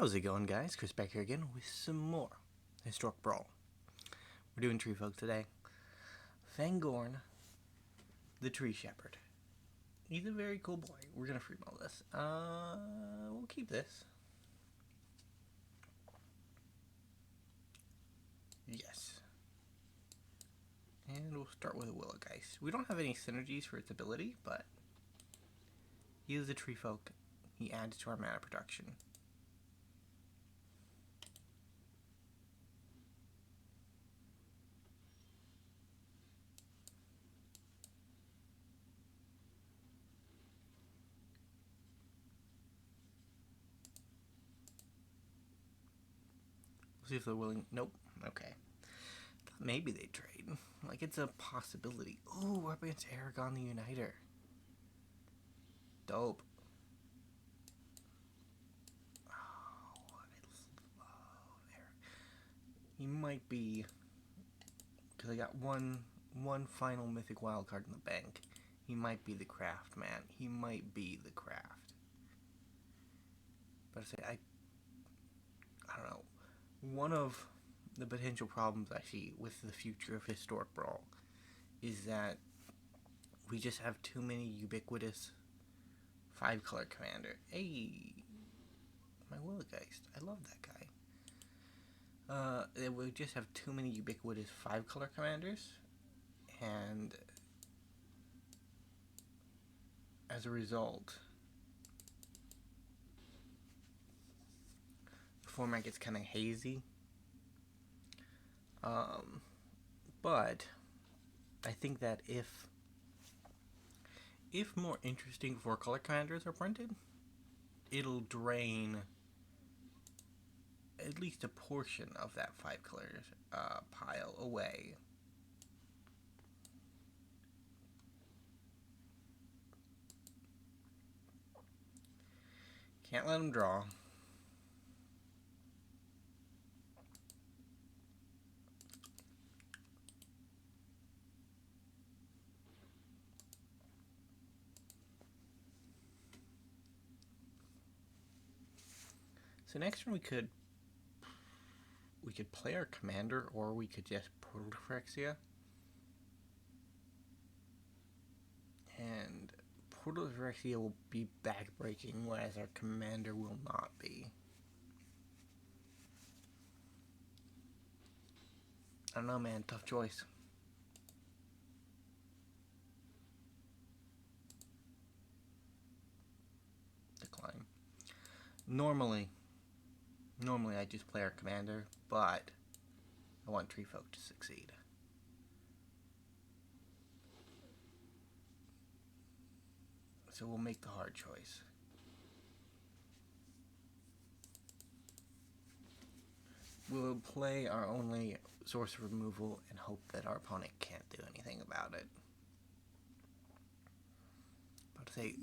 How's it going, guys? Chris back here again with some more Historic Brawl. We're doing Treefolk today. Fangorn, the Tree Shepherd. He's a very cool boy. We're gonna free roll this. We'll keep this. Yes. And we'll start with a Willow Geist. We don't have any synergies for its ability, but he is a Treefolk. He adds to our mana production. See if they're willing. Nope. Okay. Thought maybe they'd trade. Like, it's a possibility. Ooh, we're up against Aragon the Uniter. Dope. Oh, I love Aragon. He might be, because I got one final mythic wildcard in the bank. He might be the craft man. He might be the craft. But I don't know. One of the potential problems I see with the future of Historic Brawl is that we just have too many ubiquitous 5-color commander. Hey, my Willow Geist. I love that guy. We just have too many ubiquitous 5-color commanders, and as a result, format gets kind of hazy, but I think that if more interesting 4-color commanders are printed, it'll drain at least a portion of that 5-color pile away. Can't let them draw. So next turn we could play our commander, or we could just Portal to Phyrexia. And Portal to Phyrexia will be backbreaking, whereas our commander will not be. I don't know, man. Tough choice. Decline. Normally I just play our commander, but I want Treefolk to succeed. So we'll make the hard choice. We'll play our only source of removal and hope that our opponent can't do anything about it. But say,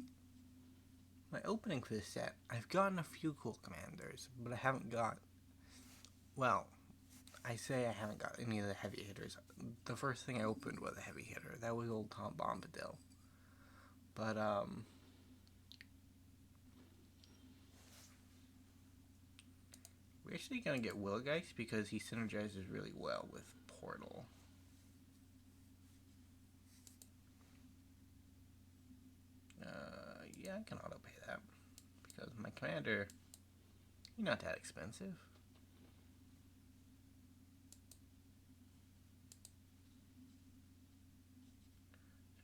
my opening for this set, I've gotten a few cool commanders, but I haven't got, well, I say I haven't got any of the heavy hitters. The first thing I opened was a heavy hitter. That was old Tom Bombadil. But, we're actually going to get Willow Geist because he synergizes really well with Portal. Yeah, I can auto-pay that because my commander, he's not that expensive.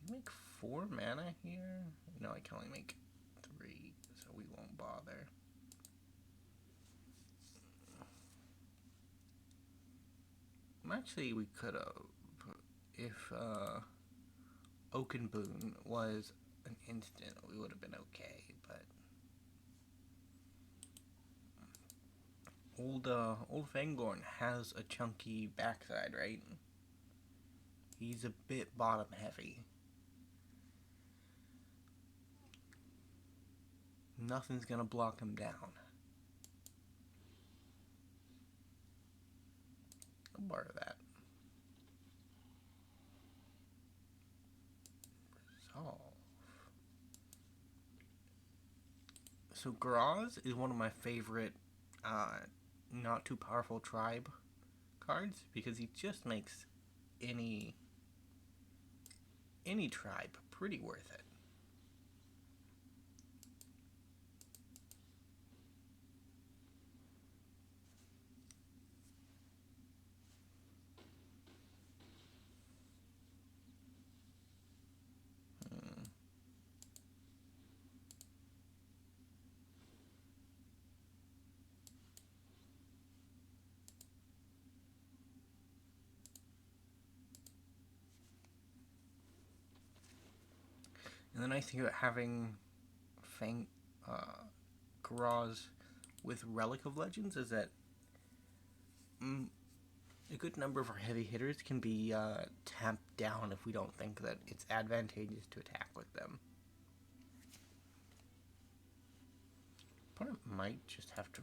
Can I make 4 mana here? No, I can only make 3, so we won't bother. Actually, we could have, if Oak and Boon was an instant, we would have been okay, but old Fangorn has a chunky backside, right? He's a bit bottom heavy. Nothing's gonna block him down. I'll borrow that. Resolve. So Graz is one of my favorite not too powerful tribe cards, because he just makes any tribe pretty worth it. And the nice thing about having Garage with Relic of Legends is that a good number of our heavy hitters can be tamped down if we don't think that it's advantageous to attack with them. Opponent might just have to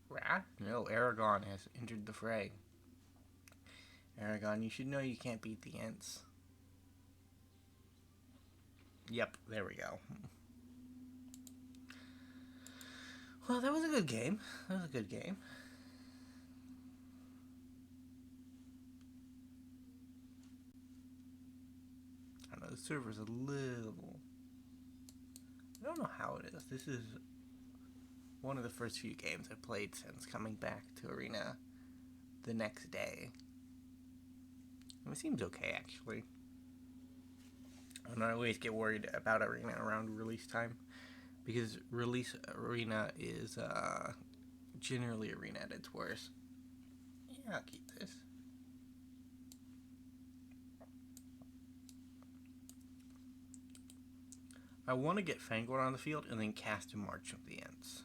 Wrath? No, Aragon has entered the fray. Aragon, you should know you can't beat the Ents. Yep, there we go. Well, that was a good game. That was a good game. I don't know, the server's a little... I don't know how it is. This is one of the first few games I played since coming back to Arena the next day. And it seems okay, actually. And I always get worried about Arena around release time, because release Arena is generally Arena at its worst. Yeah, I'll keep this. I want to get Fangorn on the field and then cast a March of the Ents.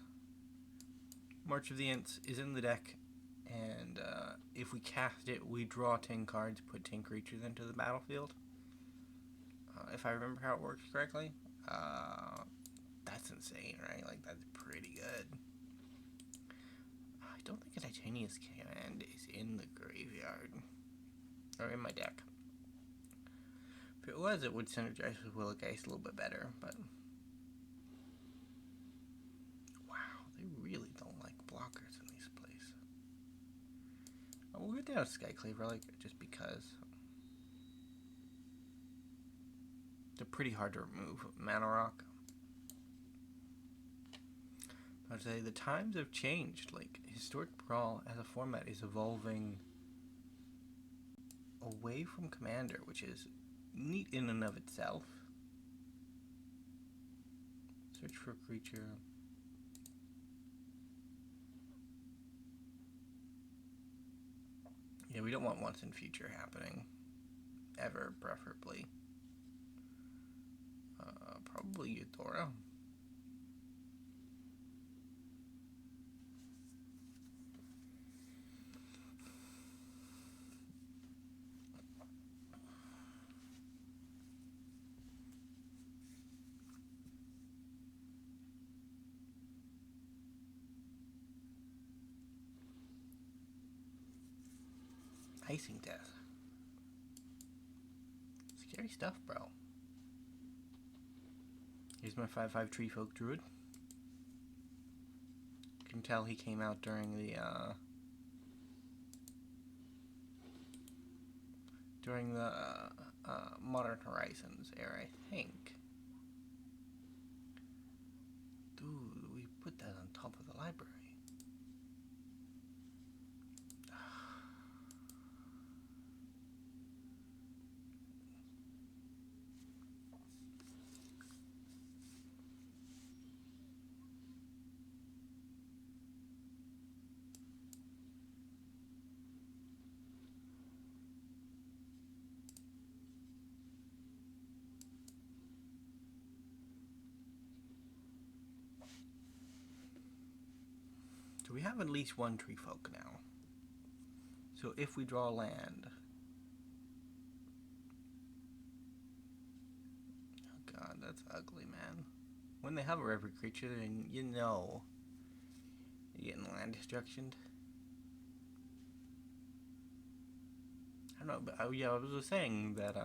March of the Ents is in the deck, and if we cast it, we draw 10 cards, put 10 creatures into the battlefield. If I remember how it works correctly. That's insane, right? Like, that's pretty good. I don't think a Titania's Command is in the graveyard. Or in my deck. If it was, it would synergize with Willow Geist a little bit better, but... Wow, they really don't like blockers in this place. We'll get down to Skyclave Relic just because. They're pretty hard to remove. Mana Rock. I'd say the times have changed. Like, Historic Brawl as a format is evolving away from Commander, which is neat in and of itself. Search for a creature. Yeah, we don't want once in future happening. Ever, preferably. Probably Yedora. Icing Death. Scary stuff, bro. Here's my 5/5 Treefolk Druid. You can tell he came out during the Modern Horizons era, I think. Dude, we put that on top of the library. So we have at least one Treefolk now. So if we draw land... Oh god, that's ugly, man. When they hover every creature, then you know you're getting land destruction. I don't know, but yeah, I was just saying that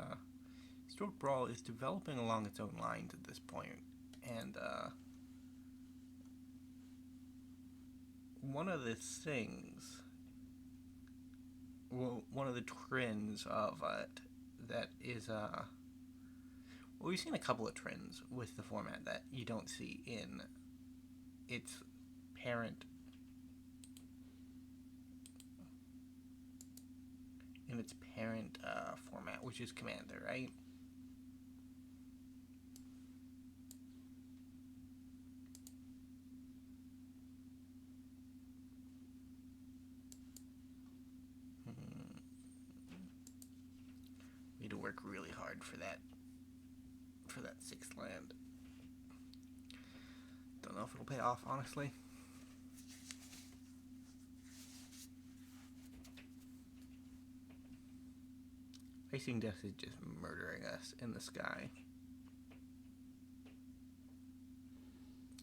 Historic Brawl is developing along its own lines at this point. And one of the things, well, one of the trends of it that is, well, we've seen a couple of trends with the format that you don't see in its parent, format, which is Commander, right? We had to work really hard for that 6th land. Don't know if it'll pay off, honestly. Facing Death is just murdering us in the sky.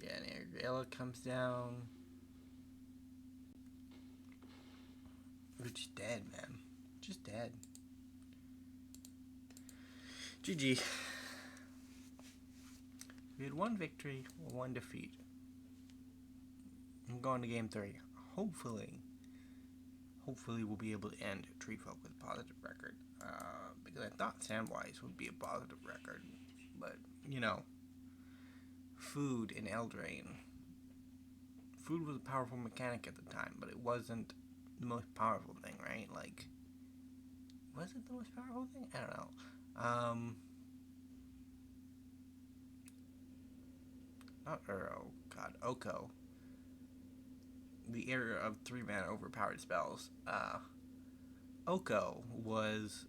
Yeah, and Airgala comes down. We're just dead, man. Just dead. GG. We had 1 victory, 1 defeat. I'm going to game 3. Hopefully we'll be able to end Treefolk with a positive record. Because I thought Sandwise would be a positive record. But, you know, food in Eldraine. Food was a powerful mechanic at the time, but it wasn't the most powerful thing, right? Like, was it the most powerful thing? I don't know. Oko. The era of 3-mana overpowered spells. Oko was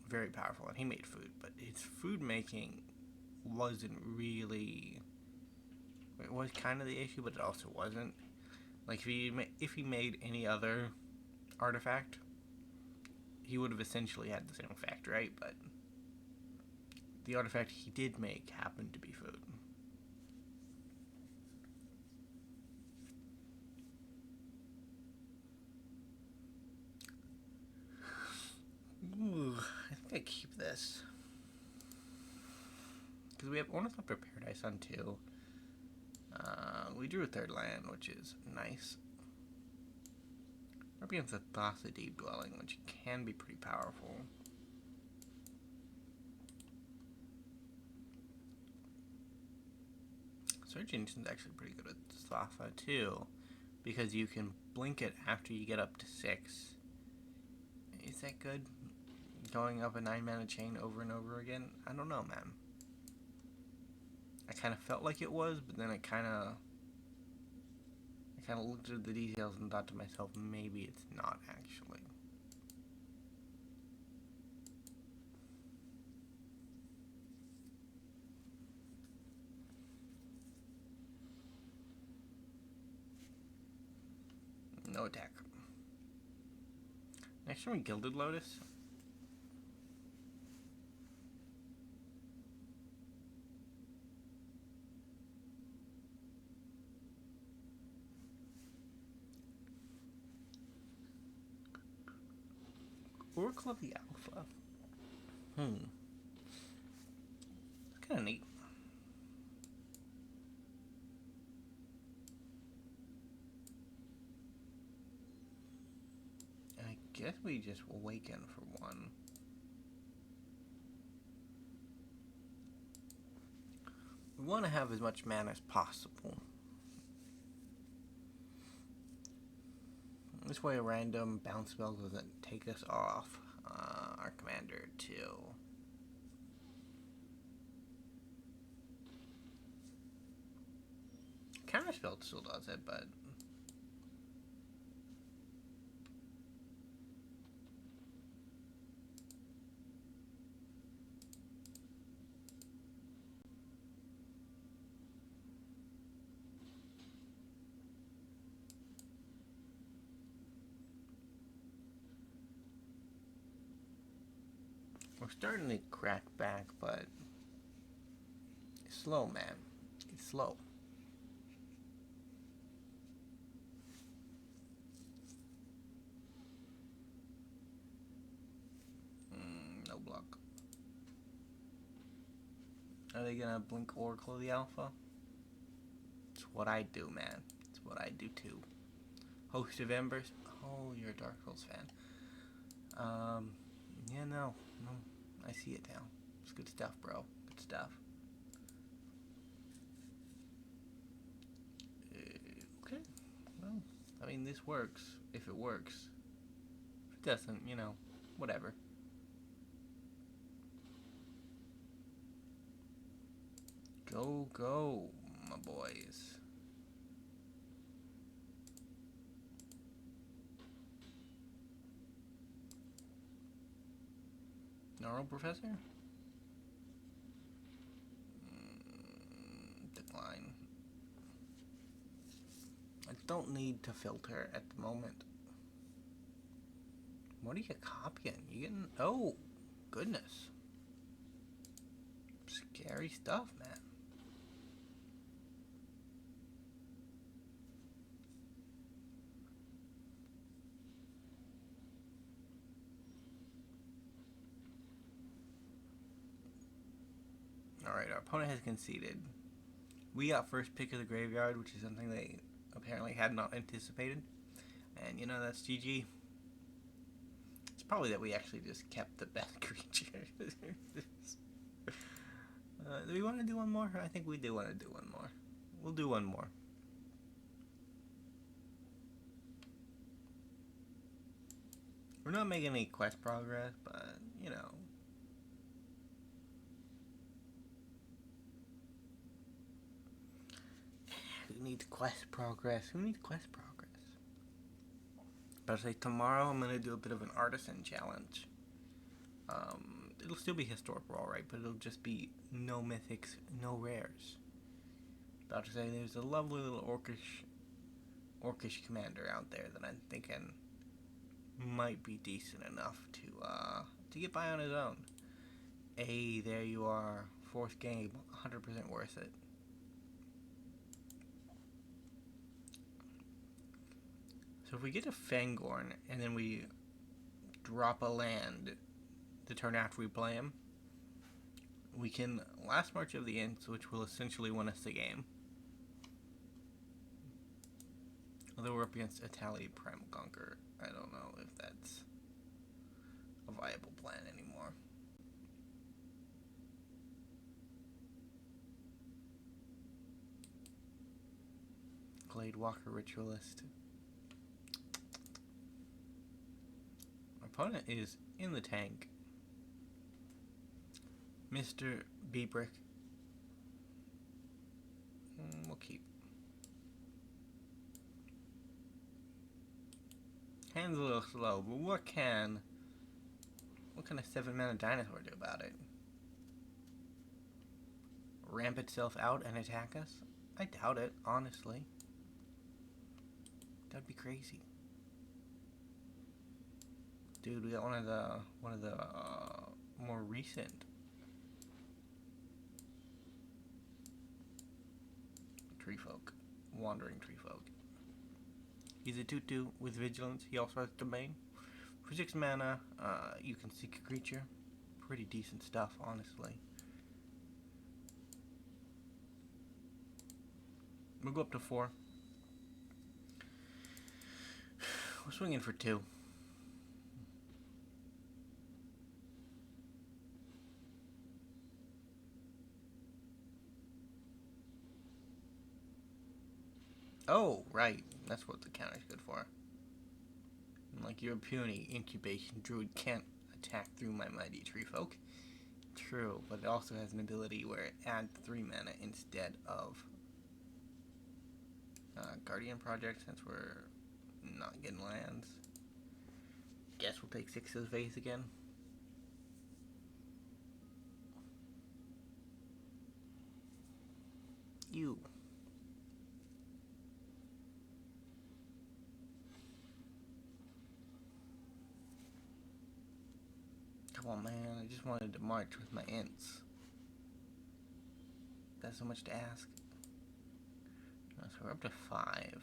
very powerful, and he made food, but his food making wasn't really... It was kind of the issue, but it also wasn't. Like, if he made any other artifact, he would have essentially had the same effect, right? But the artifact he did make happened to be food. Ooh, I think I keep this. Because we have Ornithopter Paradise on 2. We drew a 3rd land, which is nice. We're up against the Thassa Deep Dwelling, which can be pretty powerful. Surge Engine's actually pretty good with Thassa too, because you can blink it after you get up to 6. Is that good? Going up a 9-mana chain over and over again? I don't know, man. I kind of felt like it was, but then I kind of looked at the details and thought to myself, maybe it's not actually. No attack. Next turn we Gilded Lotus. Oracle of the Alpha. It's kind of neat. I guess we just Awaken for 1. We want to have as much mana as possible. This way a random bounce spell doesn't take us off our commander too. Counterspell still does it, but we're starting to crack back, but it's slow, man. It's slow. No block. Are they gonna blink Oracle of the Alpha? It's what I do, man. It's what I do too. Host of Embers. Oh, you're a Dark Souls fan. Yeah, no. I see it now. It's good stuff, bro. Good stuff. Okay. Well, I mean, this works. If it works. If it doesn't, you know, whatever. Go, go, my boys. Gnarled Professor? Decline. I don't need to filter at the moment. What are you copying? You getting... Oh, goodness. Scary stuff, man. Alright, our opponent has conceded. We got first pick of the graveyard, which is something they apparently had not anticipated. And, you know, that's GG. It's probably that we actually just kept the best creature. Do we want to do one more? I think we do want to do one more. We'll do one more. We're not making any quest progress, but, you know. Who needs quest progress? Who needs quest progress? But I say tomorrow I'm going to do a bit of an artisan challenge. It'll still be historic Brawl, right? But it'll just be no mythics, no rares. About to say there's a lovely little orcish commander out there that I'm thinking might be decent enough to get by on his own. Hey, there you are. Fourth game, 100% worth it. So if we get a Fangorn and then we drop a land the turn after we play him, we can last March of the Ents, which will essentially win us the game. Although we're up against Atali Primal Conquer, I don't know if that's a viable plan anymore. Gladewalker Ritualist. Our opponent is in the tank. Mr. B-Brick. We'll keep. Hand's a little slow, but what can a 7-mana dinosaur do about it? Ramp itself out and attack us? I doubt it, honestly. That'd be crazy. Dude, we got one of the more recent Treefolk, Wandering Treefolk. He's a 2/2 with Vigilance. He also has Domain. For 6 mana, you can seek a creature. Pretty decent stuff, honestly. We'll go up to 4. We're swinging for 2. Oh, right. That's what the counter's good for. Like your puny incubation druid can't attack through my mighty treefolk. True, but it also has an ability where it adds 3 mana instead of Guardian Project, since we're not getting lands. Guess we'll take 6 of the face again. You. Come on, man. I just wanted to march with my Ents. That's so much to ask. So we're up to 5.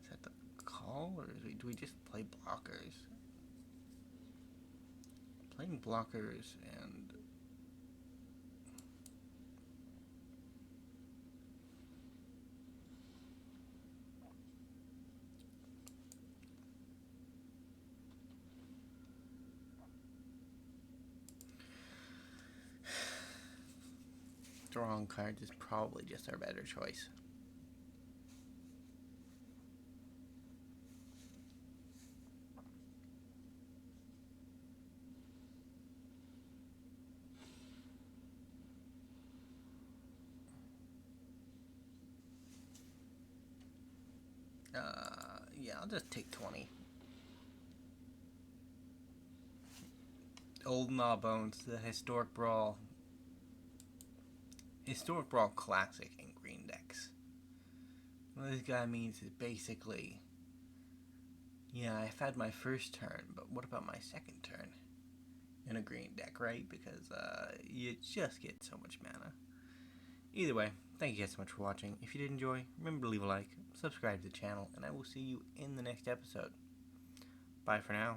Is that the call, or do we just play blockers? Playing blockers and strong cards is probably just our better choice. Yeah, I'll just take 20. Old Gnawbones, the Historic Brawl. Historic Brawl Classic in green decks. What this guy means is basically, yeah, I've had my first turn, but what about my second turn? In a green deck, right? Because you just get so much mana. Either way, thank you guys so much for watching. If you did enjoy, remember to leave a like, subscribe to the channel, and I will see you in the next episode. Bye for now.